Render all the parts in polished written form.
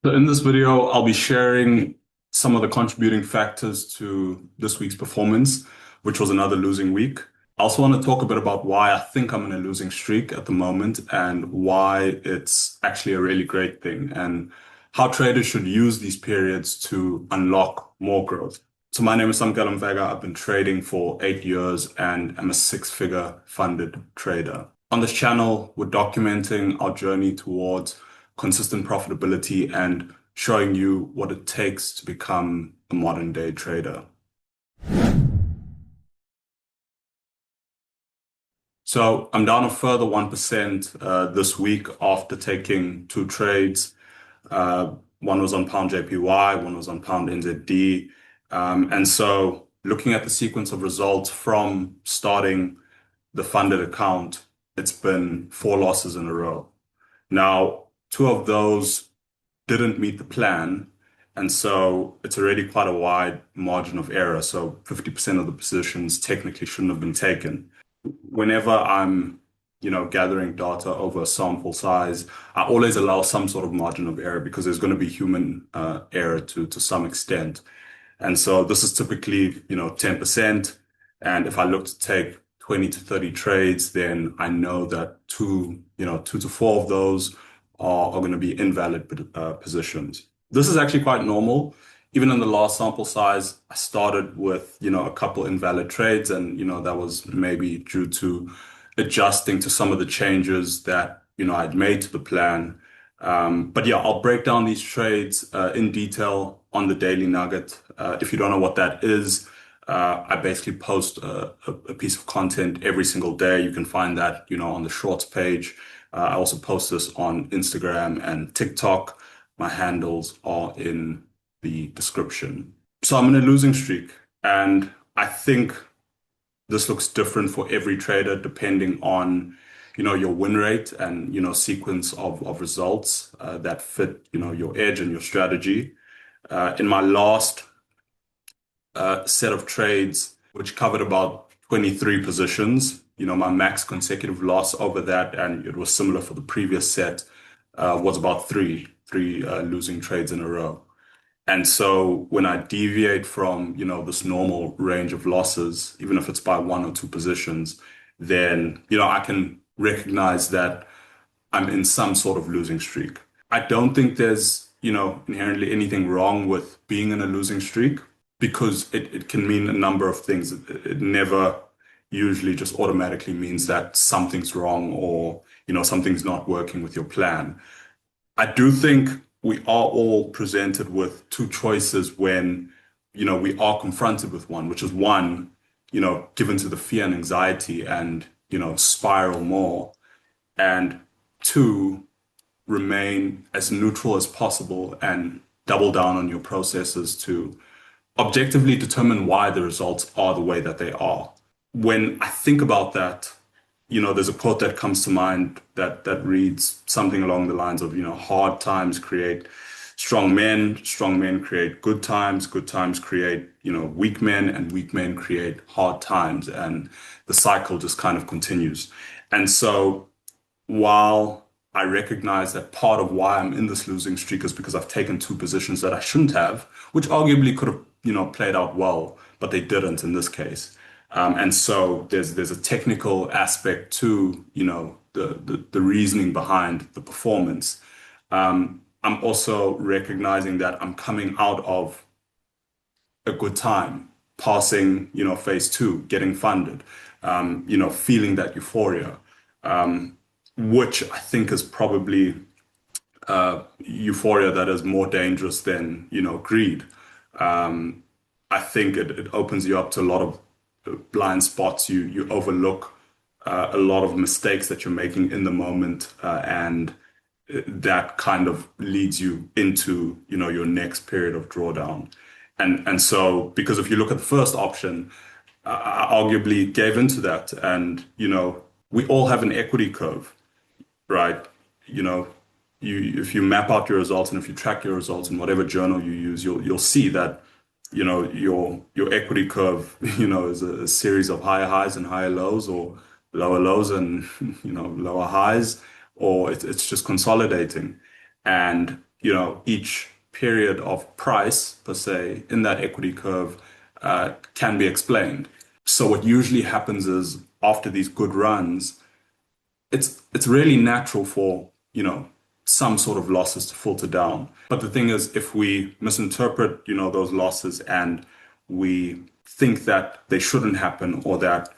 So in this video, I'll be sharing some of the contributing factors to this week's performance, which was another losing week. I also want to talk a bit about why I think I'm in a losing streak at the moment and why it's actually a really great thing and how traders should use these periods to unlock more growth. So my name is Samkelo Mfeka. I've been trading for 8 years and I'm a six-figure funded trader. On this channel, we're documenting our journey towards consistent profitability and showing you what it takes to become a modern day trader. So I'm down a further 1% this week after taking two trades. One was on pound JPY, one was on pound NZD. And so looking at the sequence of results from starting the funded account, it's been 4 losses in a row. Now, two of those didn't meet the plan. And so it's already quite a wide margin of error. So 50% of the positions technically shouldn't have been taken. Whenever I'm, gathering data over a sample size, I always allow some sort of margin of error because there's going to be human error to some extent. And so this is typically, 10%. And if I look to take 20 to 30 trades, then I know that two to four of those are going to be invalid positions. This is actually quite normal. Even in the last sample size, I started with, a couple invalid trades and, that was maybe due to adjusting to some of the changes that, I'd made to the plan. But yeah, I'll break down these trades in detail on the Daily Nugget. If you don't know what that is, I basically post a piece of content every single day. You can find that, on the Shorts page. I also post this on Instagram and TikTok. My handles are in the description. So I'm in a losing streak, and I think this looks different for every trader depending on, your win rate and, sequence of results that fit, your edge and your strategy. In my last set of trades, which covered about 23 positions, my max consecutive loss over that, and it was similar for the previous set, was about three losing trades in a row. And so when I deviate from, this normal range of losses, even if it's by one or two positions, then, I can recognize that I'm in some sort of losing streak. I don't think there's, inherently anything wrong with being in a losing streak because it can mean a number of things. It never usually just automatically means that something's wrong or, something's not working with your plan. I do think we are all presented with two choices when, we are confronted with one, which is one, given to the fear and anxiety and, spiral more. And two, remain as neutral as possible and double down on your processes to objectively determine why the results are the way that they are. When I think about that, there's a quote that comes to mind that reads something along the lines of, hard times create strong men create good times create, weak men, and weak men create hard times. And the cycle just kind of continues. And so while I recognize that part of why I'm in this losing streak is because I've taken two positions that I shouldn't have, which arguably could have, played out well, but they didn't in this case. And so there's a technical aspect to, the reasoning behind the performance. I'm also recognizing that I'm coming out of a good time, passing, phase two, getting funded, feeling that euphoria, which I think is probably euphoria that is more dangerous than, greed. I think it opens you up to a lot of blind spots. You overlook a lot of mistakes that you're making in the moment, and that kind of leads you into, your next period of drawdown. And so, because if you look at the first option, I arguably gave into that. And, we all have an equity curve, right? If you map out your results and if you track your results in whatever journal you use, you'll see that, your equity curve, is a series of higher highs and higher lows, or lower lows and, lower highs, or it's just consolidating. And, each period of price per se in that equity curve can be explained. So what usually happens is after these good runs, it's really natural for, some sort of losses to filter down. But the thing is, if we misinterpret, those losses and we think that they shouldn't happen or that,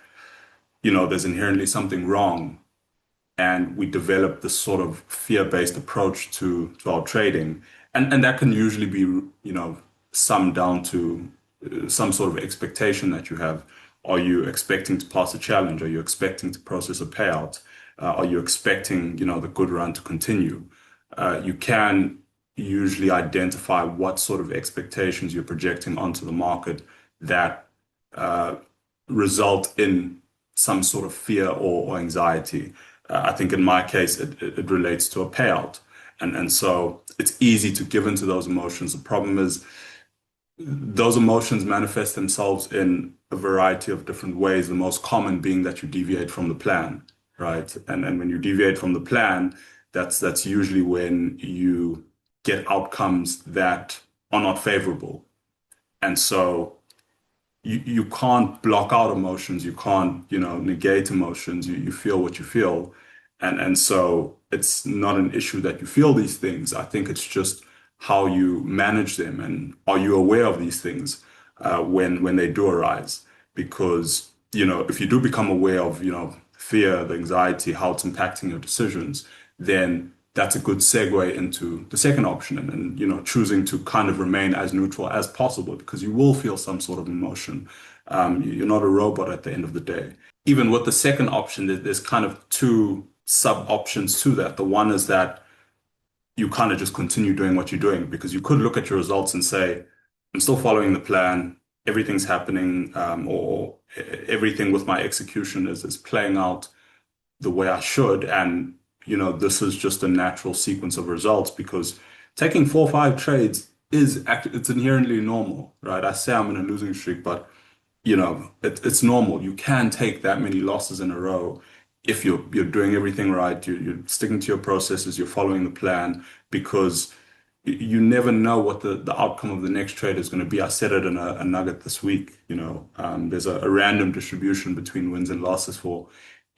there's inherently something wrong, and we develop this sort of fear-based approach to our trading, and that can usually be, summed down to some sort of expectation that you have. Are you expecting to pass a challenge? Are you expecting to process a payout? Are you expecting, the good run to continue? You can usually identify what sort of expectations you're projecting onto the market that result in some sort of fear or anxiety. I think in my case, it relates to a payout. And so it's easy to give into those emotions. The problem is those emotions manifest themselves in a variety of different ways, the most common being that you deviate from the plan, right? And when you deviate from the plan, that's usually when you get outcomes that are not favorable. And so you can't block out emotions, you can't, negate emotions, you feel what you feel. And so it's not an issue that you feel these things. I think it's just how you manage them, and are you aware of these things when they do arise? Because, if you do become aware of, fear, the anxiety, how it's impacting your decisions, then that's a good segue into the second option, and choosing to kind of remain as neutral as possible, because you will feel some sort of emotion. You're not a robot at the end of the day. Even with the second option, there's kind of two sub options to that. The one is that you kind of just continue doing what you're doing, because you could look at your results and say, I'm still following the plan, everything's happening, or everything with my execution is playing out the way I should. And, this is just a natural sequence of results, because taking 4 or 5 trades it's inherently normal, right? I say I'm in a losing streak, but it's normal. You can take that many losses in a row if you're doing everything right, you're sticking to your processes, you're following the plan, because you never know what the outcome of the next trade is going to be. I said it in a nugget this week. There's a random distribution between wins and losses for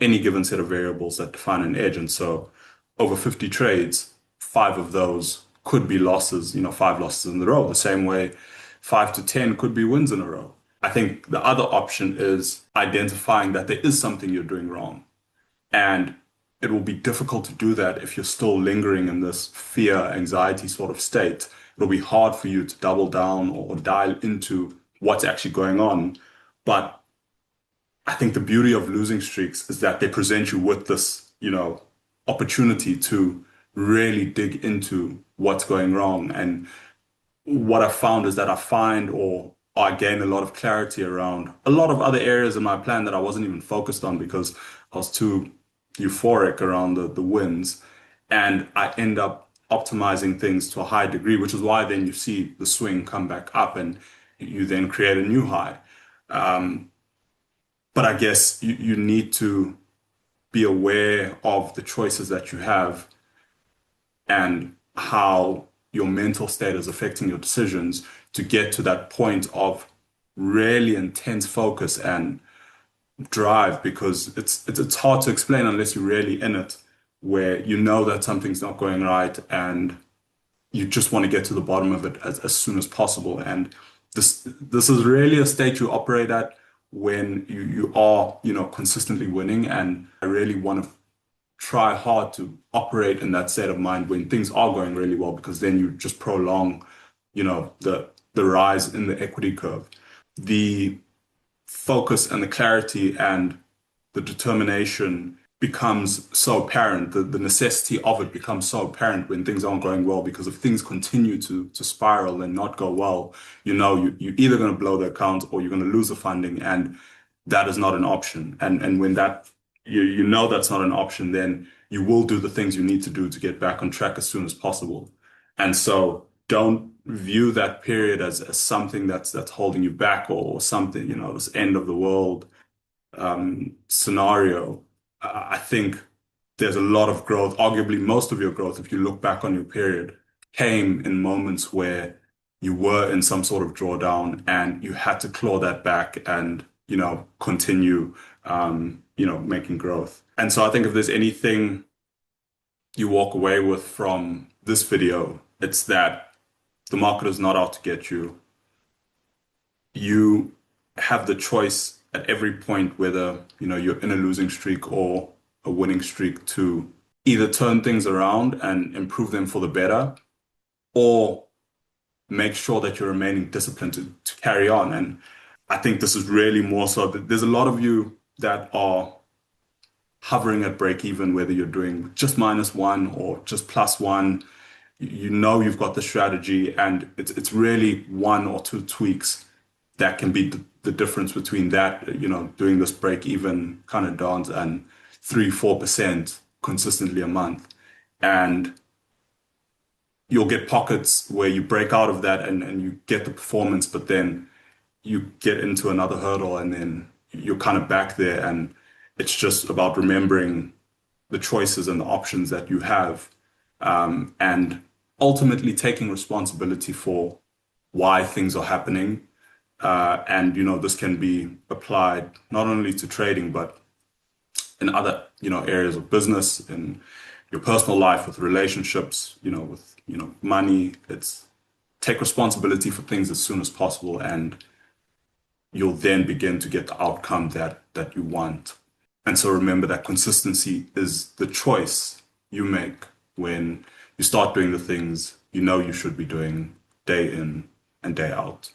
any given set of variables that define an edge. And so over 50 trades, 5 of those could be losses, 5 losses in a row, the same way 5 to 10 could be wins in a row. I think the other option is identifying that there is something you're doing wrong. And it will be difficult to do that if you're still lingering in this fear, anxiety sort of state. It'll be hard for you to double down or dial into what's actually going on. But I think the beauty of losing streaks is that they present you with this, opportunity to really dig into what's going wrong. And what I found is that I gain a lot of clarity around a lot of other areas in my plan that I wasn't even focused on, because I was too euphoric around the wins. And I end up optimizing things to a high degree, which is why then you see the swing come back up and you then create a new high. But I guess you need to be aware of the choices that you have and how your mental state is affecting your decisions to get to that point of really intense focus and drive, because it's hard to explain unless you're really in it, where you know that something's not going right and you just want to get to the bottom of it as soon as possible. And this is really a state you operate at when you are, consistently winning. And I really want to try hard to operate in that state of mind when things are going really well, because then you just prolong, the rise in the equity curve. The focus and the clarity and the determination becomes so apparent. The necessity of it becomes so apparent when things aren't going well, because if things continue to spiral and not go well, you're either going to blow the account or you're going to lose the funding, and that is not an option. And when you know that's not an option, then you will do the things you need to do to get back on track as soon as possible. And so don't view that period as something that's holding you back, or something, this end of the world scenario. I think there's a lot of growth, arguably most of your growth, if you look back on your period, came in moments where you were in some sort of drawdown and you had to claw that back and, continue, making growth. And so I think if there's anything you walk away with from this video, it's that the market is not out to get you. You have the choice at every point, whether, you're in a losing streak or a winning streak, to either turn things around and improve them for the better, or make sure that you're remaining disciplined to carry on. And I think this is really more so that there's a lot of you that are hovering at break even, whether you're doing just -1 or just +1. You've got the strategy, and it's really 1 or 2 tweaks that can be the difference between that, doing this break even kind of dance and 3-4% consistently a month. And you'll get pockets where you break out of that and you get the performance, but then you get into another hurdle and then you're kind of back there. And it's just about remembering the choices and the options that you have, and ultimately taking responsibility for why things are happening. And this can be applied not only to trading, but in other, areas of business, in your personal life, with relationships, with, money. It's take responsibility for things as soon as possible, and you'll then begin to get the outcome that you want. And so remember that consistency is the choice you make when you start doing the things you should be doing day in and day out.